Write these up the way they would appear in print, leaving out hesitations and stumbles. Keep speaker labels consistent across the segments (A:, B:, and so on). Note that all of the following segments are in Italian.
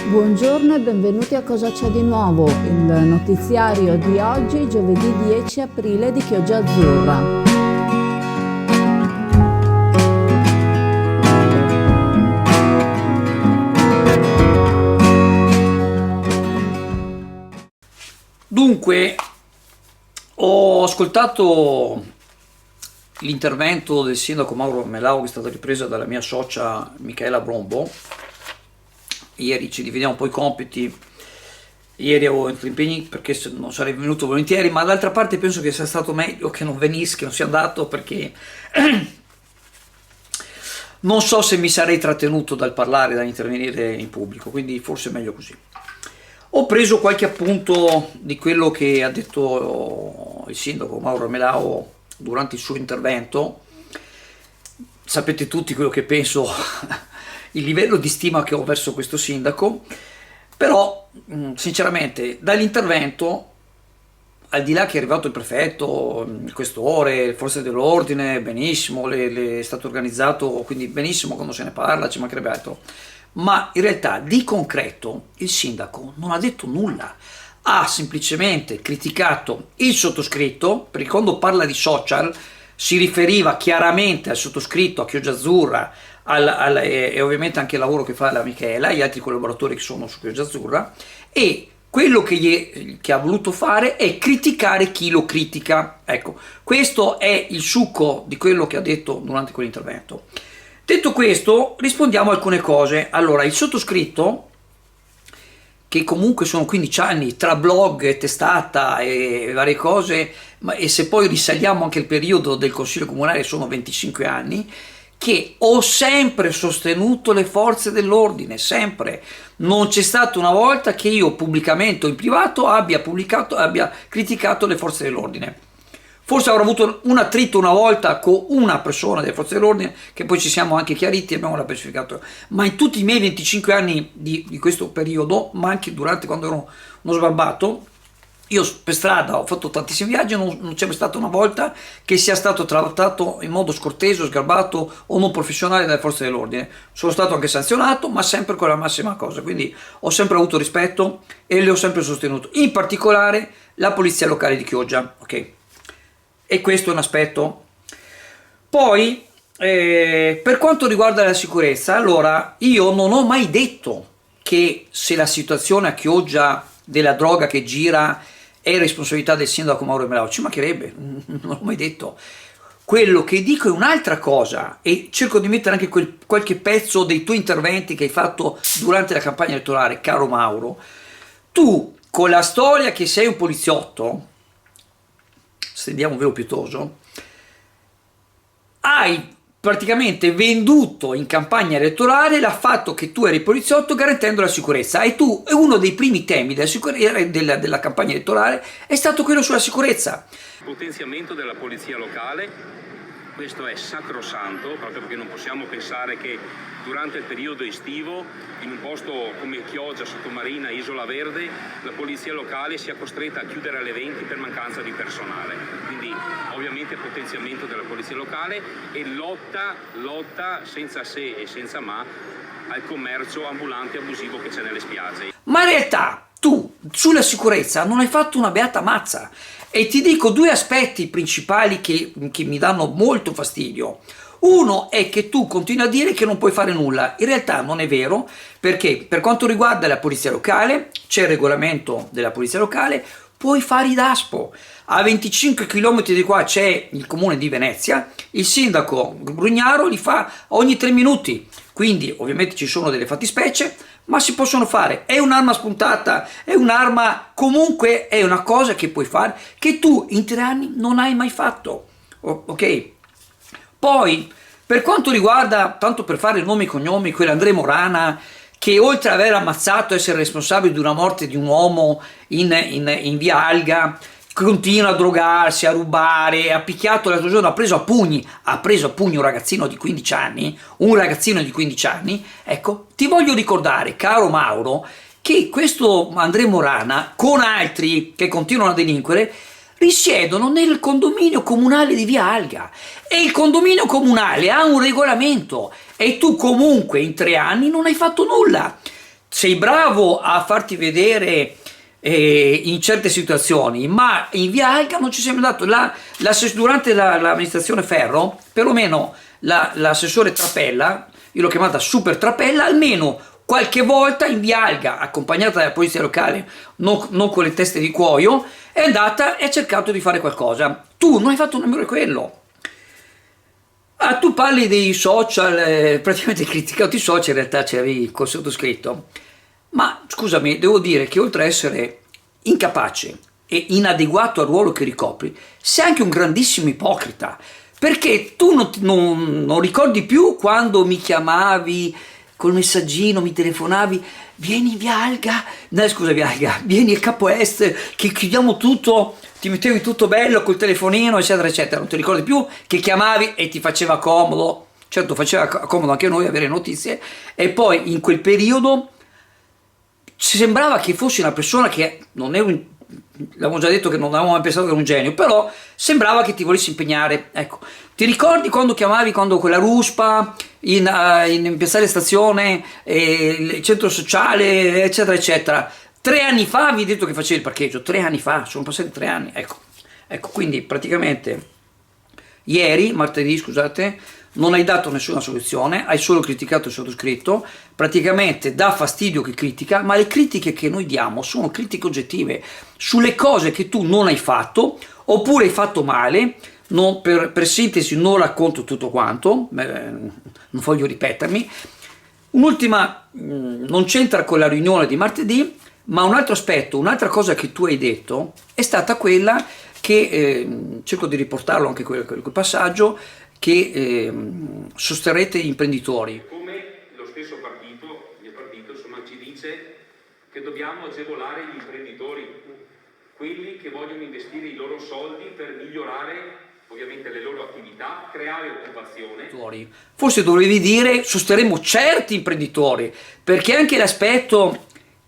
A: Buongiorno e benvenuti a Cosa c'è di nuovo, il notiziario di oggi, giovedì 10 aprile di Chioggia Azzurra.
B: Dunque, ho ascoltato l'intervento del sindaco Mauro Melau, che è stata ripresa dalla mia socia Michaela Brombo. Ieri ci dividiamo un po' i compiti, ieri avevo altri impegni perché non sarei venuto volentieri, ma d'altra parte penso che sia stato meglio che non venissi, che non sia andato, perché non so se mi sarei trattenuto dal parlare, da intervenire in pubblico, quindi forse è meglio così. Ho preso qualche appunto di quello che ha detto il sindaco Mauro Melau durante il suo intervento. Sapete tutti quello che penso, il livello di stima che ho verso questo sindaco, però sinceramente dall'intervento, al di là che è arrivato il prefetto, il questore, le forze dell'ordine, benissimo, è stato organizzato, quindi benissimo quando se ne parla, ci mancherebbe altro, ma in realtà di concreto il sindaco non ha detto nulla, ha semplicemente criticato il sottoscritto, perché quando parla di social si riferiva chiaramente al sottoscritto, a Chioggia Azzurra, e ovviamente anche il lavoro che fa la Michela e gli altri collaboratori che sono su Chioggia Azzurra, e quello che ha voluto fare è criticare chi lo critica. Ecco, questo è il succo di quello che ha detto durante quell'intervento. Detto questo, rispondiamo a alcune cose. Allora, il sottoscritto, che comunque sono 15 anni tra blog, testata e varie cose, e se poi risaliamo anche il periodo del Consiglio Comunale sono 25 anni, che ho sempre sostenuto le forze dell'ordine, sempre. Non c'è stata una volta che io pubblicamente o in privato abbia criticato le forze dell'ordine. Forse avrò avuto un attrito una volta con una persona delle forze dell'ordine, che poi ci siamo anche chiariti e abbiamo specificato, ma in tutti i miei 25 anni di questo periodo, ma anche durante quando ero uno sbarbato, io per strada ho fatto tantissimi viaggi, non c'è mai stata una volta che sia stato trattato in modo scortese, sgarbato o non professionale dalle forze dell'ordine. Sono stato anche sanzionato, ma sempre con la massima cosa, quindi ho sempre avuto rispetto e le ho sempre sostenuto, in particolare la polizia locale di Chioggia, ok? E questo è un aspetto. Poi, per quanto riguarda la sicurezza, allora io non ho mai detto che se la situazione a Chioggia della droga che gira è responsabilità del sindaco Mauro Melau, ci mancherebbe, non l'ho mai detto. Quello che dico è un'altra cosa, e cerco di mettere anche qualche pezzo dei tuoi interventi che hai fatto durante la campagna elettorale, caro Mauro. Tu, con la storia che sei un poliziotto, stendiamo un velo pietoso, hai praticamente venduto in campagna elettorale il fatto che tu eri poliziotto garantendo la sicurezza, e tu, uno dei primi temi della campagna elettorale è stato quello sulla sicurezza.
C: Potenziamento della polizia locale, questo è sacrosanto, proprio perché non possiamo pensare che durante il periodo estivo in un posto come Chioggia, Sottomarina, Isola Verde, la polizia locale sia costretta a chiudere alle 20 per mancanza di personale. Quindi ovviamente potenziamento della polizia locale e lotta senza se e senza ma al commercio ambulante abusivo che c'è nelle spiagge.
B: Ma in realtà tu sulla sicurezza non hai fatto una beata mazza, e ti dico due aspetti principali che mi danno molto fastidio. Uno è che tu continui a dire che non puoi fare nulla, in realtà non è vero, perché per quanto riguarda la polizia locale c'è il regolamento della polizia locale, puoi fare i DASPO. A 25 km di qua c'è il comune di Venezia, il sindaco Brugnaro li fa ogni 3 minuti, quindi ovviamente ci sono delle fattispecie, ma si possono fare. È un'arma spuntata, è un'arma, comunque è una cosa che puoi fare, che tu in 3 anni non hai mai fatto, ok? Poi, per quanto riguarda, tanto per fare nomi e cognomi, quell'Andrea Morana, che oltre ad aver ammazzato e essere responsabile di una morte di un uomo in via Alga, continua a drogarsi, a rubare, ha picchiato l'altro giorno, ha preso a pugni un ragazzino di 15 anni, ecco, ti voglio ricordare, caro Mauro, che questo Andrea Morana, con altri che continuano a delinquere, risiedono nel condominio comunale di via Alga, e il condominio comunale ha un regolamento, e tu comunque in 3 anni non hai fatto nulla. sei bravo a farti vedere in certe situazioni, ma in via Alga non ci sei mai dato. Durante l'amministrazione Ferro, perlomeno l'assessore Trapella, io l'ho chiamata Super Trapella, almeno qualche volta in via Alga, accompagnata dalla polizia locale, non con le teste di cuoio, è andata e ha cercato di fare qualcosa. Tu non hai fatto nemmeno quello. Tu parli dei social, praticamente hai criticato i social, in realtà c'avevi col sottoscritto. Ma scusami, devo dire che oltre a essere incapace e inadeguato al ruolo che ricopri, sei anche un grandissimo ipocrita, perché tu non ricordi più quando mi chiamavi col messaggino, mi telefonavi, vieni via Alga, no, scusa via Alga, vieni a Capo Est, che chiudiamo tutto, ti mettevi tutto bello col telefonino, eccetera, eccetera. Non ti ricordi più che chiamavi e ti faceva comodo, certo faceva comodo anche a noi avere notizie, e poi in quel periodo sembrava che fossi una persona che non ero, l'abbiamo già detto che non avevamo mai pensato che era un genio, però sembrava che ti volessi impegnare. Ecco, ti ricordi quando chiamavi, quando quella ruspa in Piazzale Stazione, il centro sociale, eccetera, eccetera. 3 anni fa avevi detto che facevi il parcheggio, 3 anni fa, sono passati 3 anni, ecco, quindi praticamente martedì, scusate, non hai dato nessuna soluzione, hai solo criticato il sottoscritto, praticamente dà fastidio che critica, ma le critiche che noi diamo sono critiche oggettive sulle cose che tu non hai fatto, oppure hai fatto male. Per sintesi non racconto tutto quanto, non voglio ripetermi. Un'ultima, non c'entra con la riunione di martedì, ma un altro aspetto, un'altra cosa che tu hai detto è stata quella che, cerco di riportarlo anche quel passaggio, che sosterrete gli imprenditori.
C: Come lo stesso partito, il mio partito, insomma, ci dice che dobbiamo agevolare gli imprenditori, quelli che vogliono investire i loro soldi per migliorare ovviamente le loro attività, creare occupazione.
B: Forse dovevi dire sosterremo certi imprenditori, perché anche l'aspetto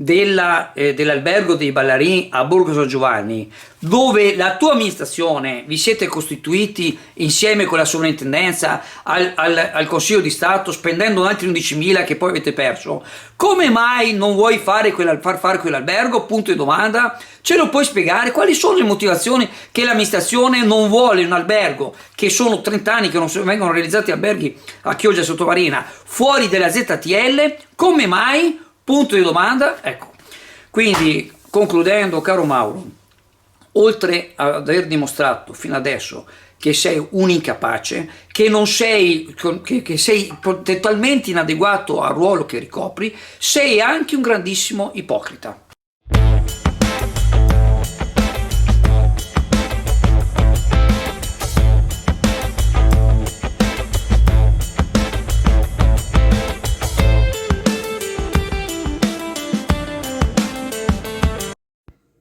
B: dell'albergo dei ballerini a Borgo San Giovanni, dove la tua amministrazione vi siete costituiti insieme con la sovrintendenza al Consiglio di Stato, spendendo altri 11.000 che poi avete perso, come mai non vuoi far fare quell'albergo? Punto di domanda. Ce lo puoi spiegare? Quali sono le motivazioni che l'amministrazione non vuole un albergo, che sono 30 anni che non vengono realizzati alberghi a Chioggia Sottomarina fuori della ZTL? Come mai? Punto di domanda. Ecco, quindi concludendo, caro Mauro, oltre ad aver dimostrato fino adesso che sei un incapace, che non sei, che sei totalmente inadeguato al ruolo che ricopri, sei anche un grandissimo ipocrita.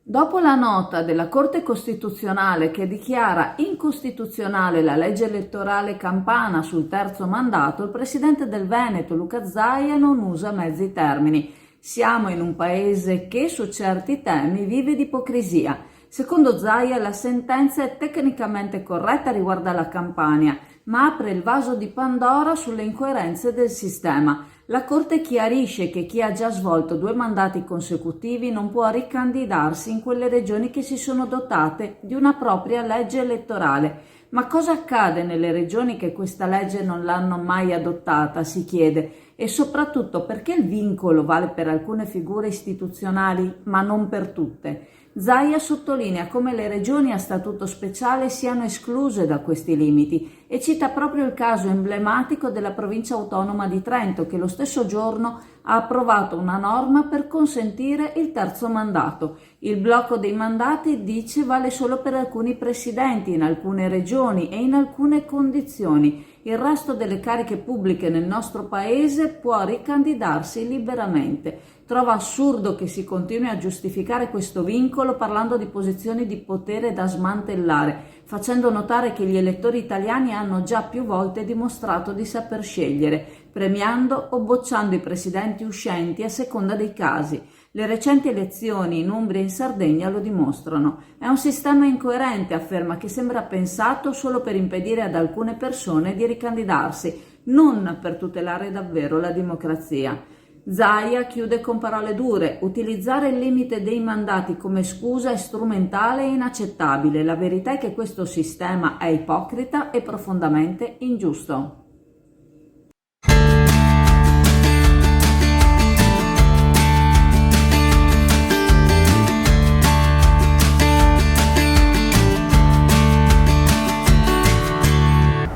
A: Dopo la nota della Corte Costituzionale che dichiara incostituzionale la legge elettorale campana sul terzo mandato, il presidente del Veneto, Luca Zaia, non usa mezzi termini. Siamo in un paese che su certi temi vive di ipocrisia. Secondo Zaia la sentenza è tecnicamente corretta riguardo alla Campania, ma apre il vaso di Pandora sulle incoerenze del sistema. La Corte chiarisce che chi ha già svolto 2 mandati consecutivi non può ricandidarsi in quelle regioni che si sono dotate di una propria legge elettorale. Ma cosa accade nelle regioni che questa legge non l'hanno mai adottata, si chiede, e soprattutto perché il vincolo vale per alcune figure istituzionali ma non per tutte. Zaia sottolinea come le regioni a statuto speciale siano escluse da questi limiti e cita proprio il caso emblematico della provincia autonoma di Trento, che lo stesso giorno ha approvato una norma per consentire il terzo mandato. Il blocco dei mandati, dice, vale solo per alcuni presidenti in alcune regioni e in alcune condizioni. Il resto delle cariche pubbliche nel nostro paese può ricandidarsi liberamente. Trova assurdo che si continui a giustificare questo vincolo parlando di posizioni di potere da smantellare, facendo notare che gli elettori italiani hanno già più volte dimostrato di saper scegliere, premiando o bocciando i presidenti uscenti a seconda dei casi. Le recenti elezioni in Umbria e in Sardegna lo dimostrano. È un sistema incoerente, afferma, che sembra pensato solo per impedire ad alcune persone di ricandidarsi, non per tutelare davvero la democrazia. Zaia chiude con parole dure: utilizzare il limite dei mandati come scusa è strumentale e inaccettabile. La verità è che questo sistema è ipocrita e profondamente ingiusto.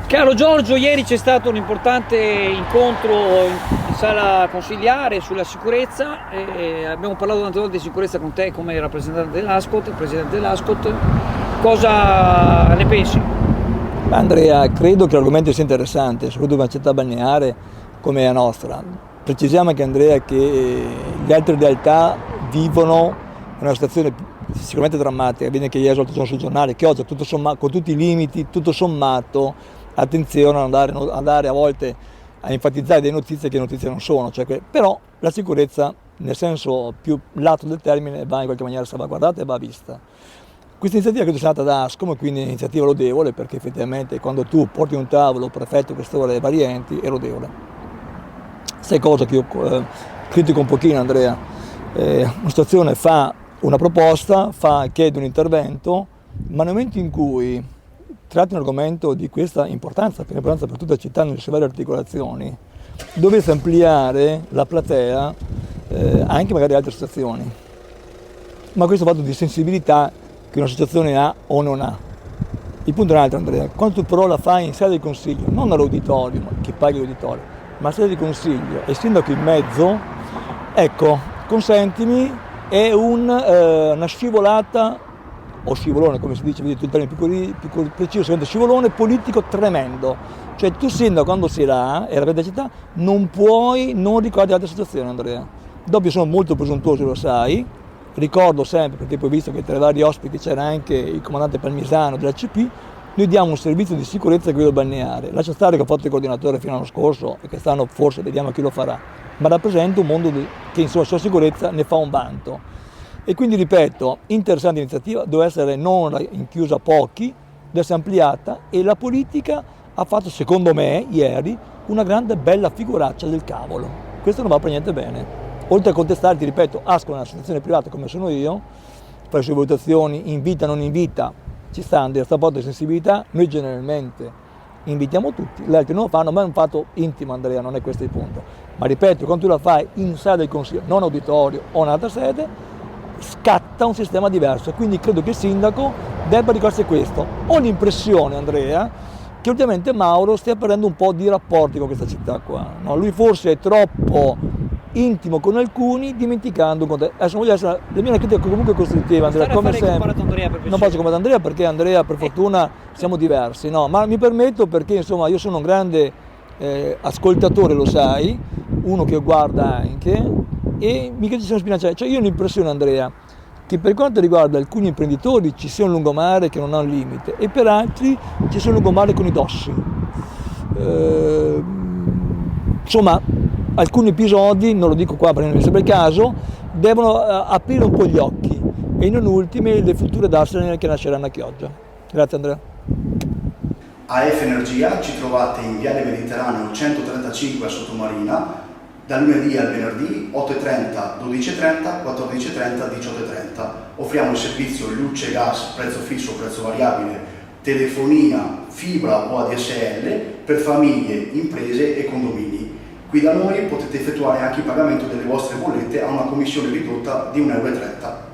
B: Caro Giorgio, ieri c'è stato un importante incontro in sala consigliare sulla sicurezza e abbiamo parlato tante volte di sicurezza con te come rappresentante dell'ASCOT, presidente dell'ASCOT. Cosa ne pensi?
D: Andrea, credo che l'argomento sia interessante, soprattutto per una città balneare come la nostra. Precisiamo anche, Andrea, che le altre realtà vivono una situazione sicuramente drammatica. Viene che ieri sul giornale che oggi, tutto sommato, con tutti i limiti, tutto sommato, attenzione a andare a volte a enfatizzare delle notizie che notizie non sono, però la sicurezza nel senso più lato del termine va in qualche maniera salvaguardata e va vista. Questa iniziativa che è stata da ASCOM, quindi è un'iniziativa lodevole, perché effettivamente quando tu porti un tavolo prefetto, questore e varianti è lodevole. Sai cosa che io critico un pochino, Andrea? Una situazione fa una proposta, chiede un intervento, ma nel momento in cui tratti un argomento di questa importanza, per tutta la città nelle sue varie articolazioni, dovesse ampliare la platea anche magari altre associazioni. Ma questo fatto di sensibilità che un'associazione ha o non ha. Il punto è un altro, Andrea, quando tu però la fai in sede di consiglio, non all'auditorio, chi paga l'auditorio, ma in sede di consiglio e il sindaco in mezzo, ecco, consentimi, è una scivolata o scivolone, come si dice, vedete il termine più preciso, scivolone politico tremendo. Cioè tu sindaco quando sei là e rappresenti la città non puoi non ricordare altre situazioni, Andrea. Dopo io sono molto presuntuoso, lo sai, ricordo sempre, perché poi visto che tra i vari ospiti c'era anche il comandante Palmisano dell'ACP, noi diamo un servizio di sicurezza a quello balneare. Lascia stare che ho fatto il coordinatore fino all'anno scorso e quest'anno forse vediamo chi lo farà, ma rappresenta un mondo che insomma sulla sicurezza ne fa un vanto. E quindi ripeto, interessante iniziativa, deve essere non chiusa a pochi, deve essere ampliata e la politica ha fatto, secondo me, ieri, una grande bella figuraccia del cavolo. Questo non va per niente bene. Oltre a contestare, ti ripeto, ASCOM è un'associazione privata come sono io, fa le sue valutazioni, invita, non invita, ci sta Andrea, sta porta di sensibilità, noi generalmente invitiamo tutti, gli altri non lo fanno, ma è un fatto intimo, Andrea, non è questo il punto. Ma ripeto, quando tu la fai in sede del consiglio, non auditorio o in un'altra sede, scatta un sistema diverso, quindi credo che il sindaco debba ricordarsi questo. Ho l'impressione, Andrea, che ultimamente Mauro stia perdendo un po' di rapporti con questa città qua, no? Lui forse è troppo intimo con alcuni, dimenticando con te. Adesso voglio essere, la mia critica comunque costruttiva, Andrea, come sempre. Non faccio come Andrea perché Andrea per fortuna siamo diversi, no? Ma mi permetto perché insomma io sono un grande ascoltatore, lo sai, uno che guarda anche, e mi crede siano spinaciari. Cioè io ho l'impressione, Andrea, che per quanto riguarda alcuni imprenditori ci sia un lungomare che non ha un limite e per altri ci sia un lungomare con i dossi. Insomma, alcuni episodi, non lo dico qua perché non mi sembra il caso, devono aprire un po' gli occhi e non ultime le future Darsenal che nasceranno a Chioggia. Grazie Andrea.
E: AF Energia ci trovate in Viale Mediterraneo 135 a Sottomarina, dal lunedì al venerdì 8.30, 12.30, 14.30, 18.30. Offriamo il servizio luce, gas, prezzo fisso, prezzo variabile, telefonia, fibra o ADSL per famiglie, imprese e condomini. Qui da noi potete effettuare anche il pagamento delle vostre bollette a una commissione ridotta di 1,30 €.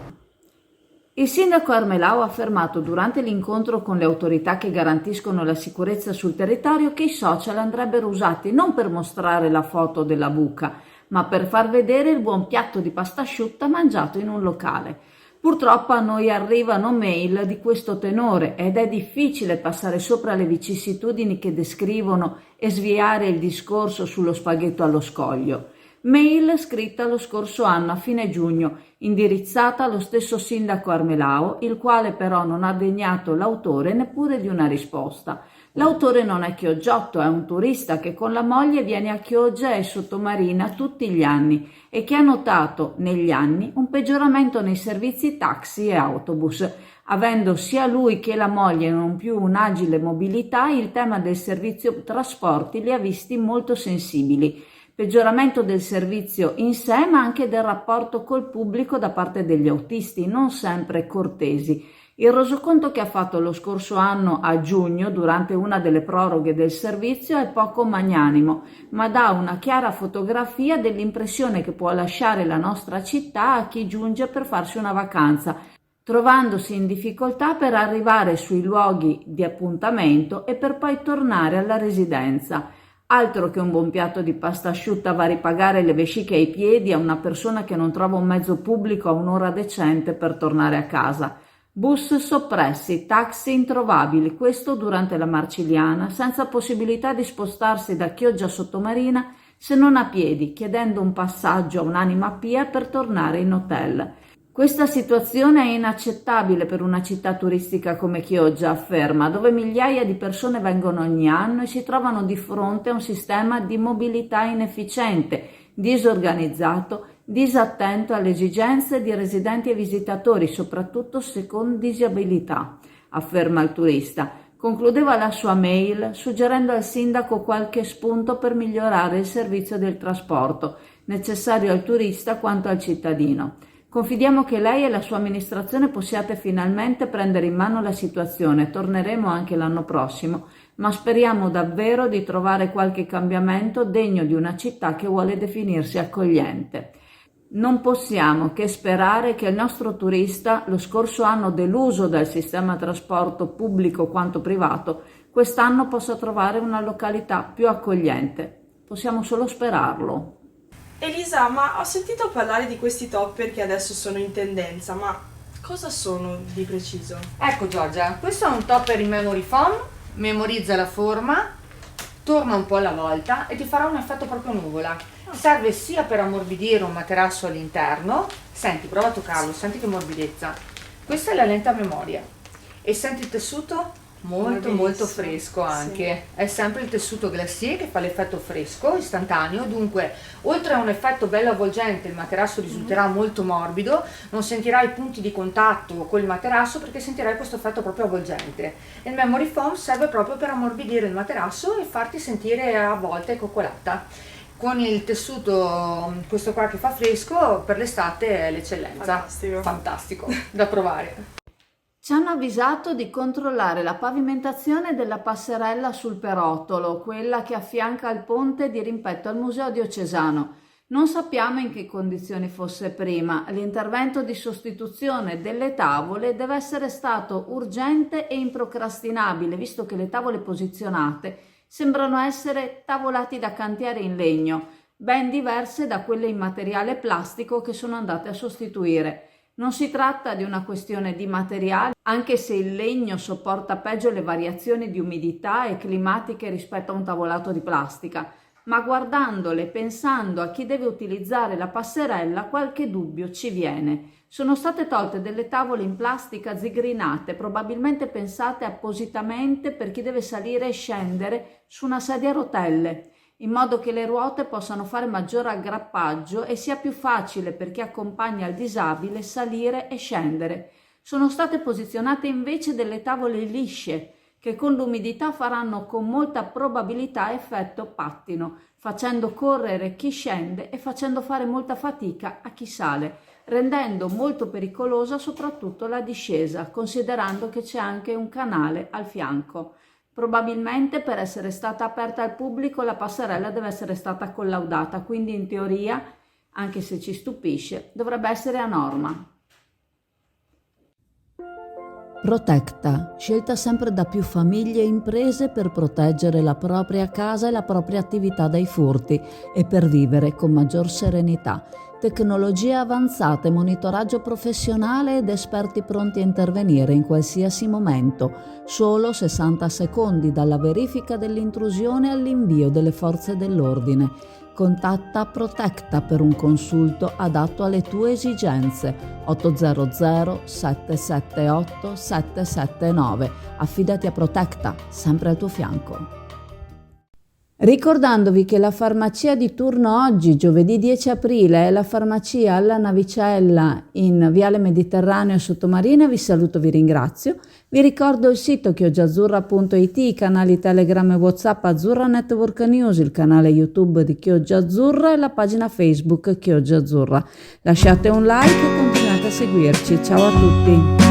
A: Il sindaco Armelau ha affermato durante l'incontro con le autorità che garantiscono la sicurezza sul territorio che i social andrebbero usati non per mostrare la foto della buca, ma per far vedere il buon piatto di pasta asciutta mangiato in un locale. Purtroppo a noi arrivano mail di questo tenore ed è difficile passare sopra le vicissitudini che descrivono e sviare il discorso sullo spaghetto allo scoglio. Mail scritta lo scorso anno a fine giugno, indirizzata allo stesso sindaco Armelau, il quale però non ha degnato l'autore neppure di una risposta. L'autore non è chioggiotto, è un turista che con la moglie viene a Chioggia e Sottomarina tutti gli anni e che ha notato negli anni un peggioramento nei servizi taxi e autobus. Avendo sia lui che la moglie non più un'agile mobilità, il tema del servizio trasporti li ha visti molto sensibili. Peggioramento del servizio in sé, ma anche del rapporto col pubblico da parte degli autisti, non sempre cortesi. Il resoconto che ha fatto lo scorso anno a giugno, durante una delle proroghe del servizio, è poco magnanimo, ma dà una chiara fotografia dell'impressione che può lasciare la nostra città a chi giunge per farsi una vacanza, trovandosi in difficoltà per arrivare sui luoghi di appuntamento e per poi tornare alla residenza. Altro che un buon piatto di pasta asciutta va a ripagare le vesciche ai piedi a una persona che non trova un mezzo pubblico a un'ora decente per tornare a casa. Bus soppressi, taxi introvabili, questo durante la Marcigliana, senza possibilità di spostarsi da Chioggia a Sottomarina se non a piedi, chiedendo un passaggio a un'anima pia per tornare in hotel. Questa situazione è inaccettabile per una città turistica come Chioggia, afferma, dove migliaia di persone vengono ogni anno e si trovano di fronte a un sistema di mobilità inefficiente, disorganizzato, disattento alle esigenze di residenti e visitatori, soprattutto se con disabilità, afferma il turista. Concludeva la sua mail suggerendo al sindaco qualche spunto per migliorare il servizio del trasporto, necessario al turista quanto al cittadino. Confidiamo che lei e la sua amministrazione possiate finalmente prendere in mano la situazione. Torneremo anche l'anno prossimo, ma speriamo davvero di trovare qualche cambiamento degno di una città che vuole definirsi accogliente. Non possiamo che sperare che il nostro turista, lo scorso anno deluso dal sistema trasporto pubblico quanto privato, quest'anno possa trovare una località più accogliente. Possiamo solo sperarlo.
F: Elisa, ma ho sentito parlare di questi topper che adesso sono in tendenza, ma cosa sono di preciso?
G: Ecco Giorgia, questo è un topper in memory foam, memorizza la forma, torna un po' alla volta e ti farà un effetto proprio nuvola. Serve sia per ammorbidire un materasso all'interno, senti, prova a toccarlo, senti che morbidezza. Questa è la lente a memoria e senti il tessuto? Molto fresco anche, sì. È sempre il tessuto glacier che fa l'effetto fresco istantaneo, dunque oltre a un effetto bello avvolgente il materasso risulterà molto morbido, non sentirai punti di contatto con il materasso perché sentirai questo effetto proprio avvolgente. Il memory foam serve proprio per ammorbidire il materasso e farti sentire avvolta e coccolata. Con il tessuto, questo qua che fa fresco, per l'estate è l'eccellenza. Fantastico da provare.
A: Ci hanno avvisato di controllare la pavimentazione della passerella sul Perotolo, quella che affianca il ponte di rimpetto al Museo Diocesano. Non sappiamo in che condizioni fosse prima. L'intervento di sostituzione delle tavole deve essere stato urgente e improcrastinabile, visto che le tavole posizionate sembrano essere tavolati da cantiere in legno, ben diverse da quelle in materiale plastico che sono andate a sostituire. Non si tratta di una questione di materiale, anche se il legno sopporta peggio le variazioni di umidità e climatiche rispetto a un tavolato di plastica, ma guardandole e pensando a chi deve utilizzare la passerella qualche dubbio ci viene. Sono state tolte delle tavole in plastica zigrinate, probabilmente pensate appositamente per chi deve salire e scendere su una sedia a rotelle, in modo che le ruote possano fare maggiore aggrappaggio e sia più facile per chi accompagna il disabile salire e scendere. Sono state posizionate invece delle tavole lisce, che con l'umidità faranno con molta probabilità effetto pattino, facendo correre chi scende e facendo fare molta fatica a chi sale, rendendo molto pericolosa soprattutto la discesa, considerando che c'è anche un canale al fianco. Probabilmente per essere stata aperta al pubblico la passerella deve essere stata collaudata, quindi in teoria, anche se ci stupisce, dovrebbe essere a norma.
H: Protecta, scelta sempre da più famiglie e imprese per proteggere la propria casa e la propria attività dai furti e per vivere con maggior serenità. Tecnologie avanzate, monitoraggio professionale ed esperti pronti a intervenire in qualsiasi momento. Solo 60 secondi dalla verifica dell'intrusione all'invio delle forze dell'ordine. Contatta Protecta per un consulto adatto alle tue esigenze. 800 778 779. Affidati a Protecta, sempre al tuo fianco. Ricordandovi che la farmacia di turno oggi, giovedì 10 aprile, è la farmacia alla Navicella in Viale Mediterraneo e Sottomarina. Vi saluto, vi ringrazio. Vi ricordo il sito chioggiaazzurra.it, i canali Telegram e WhatsApp Azzurra Network News, il canale YouTube di Chioggia Azzurra e la pagina Facebook Chioggia Azzurra. Lasciate un like e continuate a seguirci. Ciao a tutti!